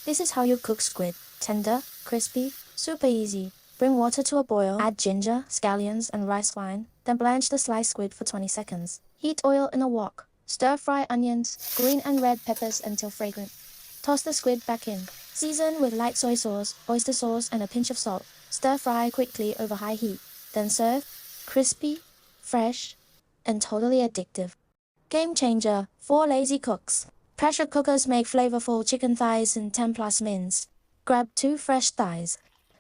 This is how you cook squid. Tender, crispy, super easy. Bring water to a boil, add ginger, scallions, and rice wine, then blanch the sliced squid for 20 seconds. Heat oil in a wok. Stir fry onions, green and red peppers until fragrant. Toss the squid back in. Season with light soy sauce, oyster sauce, and a pinch of salt. Stir fry quickly over high heat. Then serve. Crispy, fresh, and totally addictive. Game changer for lazy cooks. Pressure cookers make flavorful chicken thighs in 10 plus minutes. Grab 2 fresh thighs.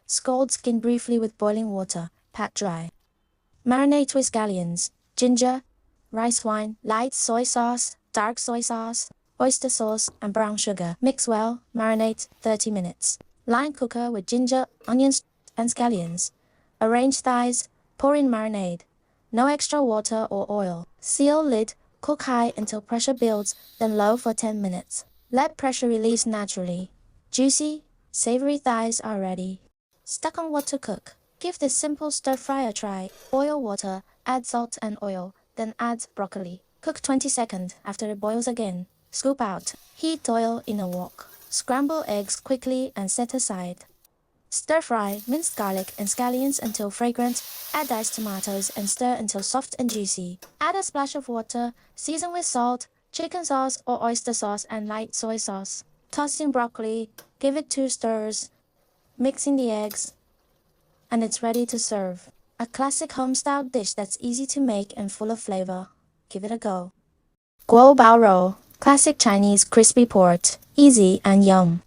Scald skin briefly with boiling water. Pat dry. Marinate with scallions, ginger, rice wine, light soy sauce, dark soy sauce, oyster sauce, and brown sugar. Mix well. Marinate 30 minutes. Line cooker with ginger, onions, and scallions. Arrange thighs. Pour in marinade. No extra water or oil. Seal lid. Cook high until pressure builds, then low for 10 minutes. Let pressure release naturally. Juicy, savory thighs are ready. Stuck on what to cook? Give this simple stir fry a try. Boil water, add salt and oil, then add broccoli. Cook 20 seconds. After it boils again, scoop out. Heat oil in a wok. Scramble eggs quickly and set aside. Stir fry minced garlic and scallions until fragrant. Add diced tomatoes and stir until soft and juicy. Add a splash of water. Season with salt, chicken sauce or oyster sauce and light soy sauce. Toss in broccoli. Give it 2 stirs. Mix in the eggs. And it's ready to serve. A classic home-style dish that's easy to make and full of flavor. Give it a go. Guo bao roll. Classic Chinese crispy pork. Easy and yum.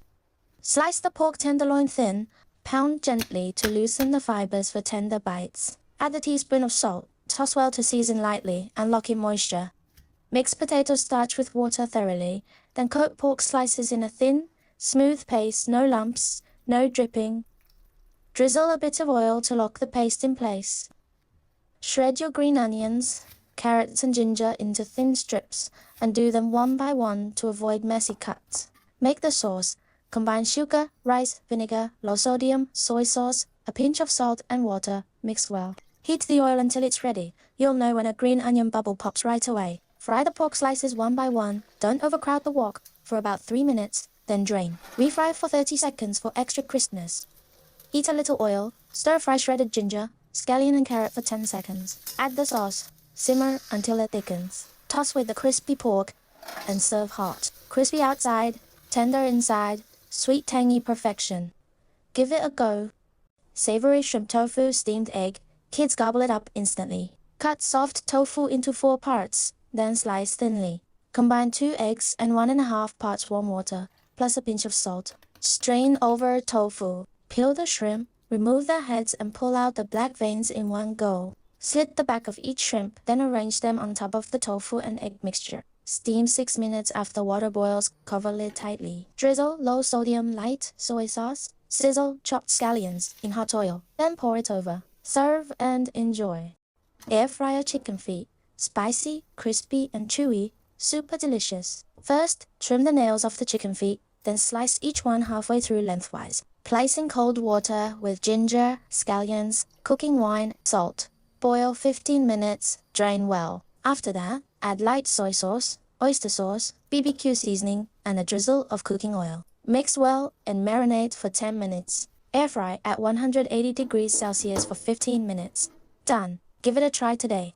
Slice the pork tenderloin thin. Pound gently to loosen the fibers for tender bites. Add a teaspoon of salt. Toss well to season lightly and lock in moisture. Mix potato starch with water thoroughly. Then coat pork slices in a thin, smooth paste, no lumps, no dripping. Drizzle a bit of oil to lock the paste in place. Shred your green onions, carrots and ginger into thin strips and do them one by one to avoid messy cuts. Make the sauce. Combine sugar, rice, vinegar, low sodium, soy sauce, a pinch of salt and water. Mix well. Heat the oil until it's ready. You'll know when a green onion bubble pops right away. Fry the pork slices one by one. Don't overcrowd the wok for about 3 minutes, then drain. Refry for 30 seconds for extra crispness. Heat a little oil. Stir fry shredded ginger, scallion and carrot for 10 seconds. Add the sauce. Simmer until it thickens. Toss with the crispy pork and serve hot. Crispy outside, tender inside. Sweet tangy perfection. Give it a go. Savory shrimp tofu steamed egg. Kids gobble it up instantly. Cut soft tofu into 4 parts, then slice thinly. Combine 2 eggs and 1½ parts warm water, plus a pinch of salt. Strain over tofu. Peel the shrimp, remove the heads and pull out the black veins in one go. Slit the back of each shrimp, then arrange them on top of the tofu and egg mixture. Steam 6 minutes after water boils, cover lid tightly. Drizzle low-sodium light soy sauce. Sizzle chopped scallions in hot oil. Then pour it over. Serve and enjoy. Air fryer chicken feet. Spicy, crispy, and chewy. Super delicious. First, trim the nails off the chicken feet. Then slice each one halfway through lengthwise. Place in cold water with ginger, scallions, cooking wine, salt. Boil 15 minutes. Drain well. After that, add light soy sauce, oyster sauce, BBQ seasoning, and a drizzle of cooking oil. Mix well and marinate for 10 minutes. Air fry at 180 degrees Celsius for 15 minutes. Done. Give it a try today.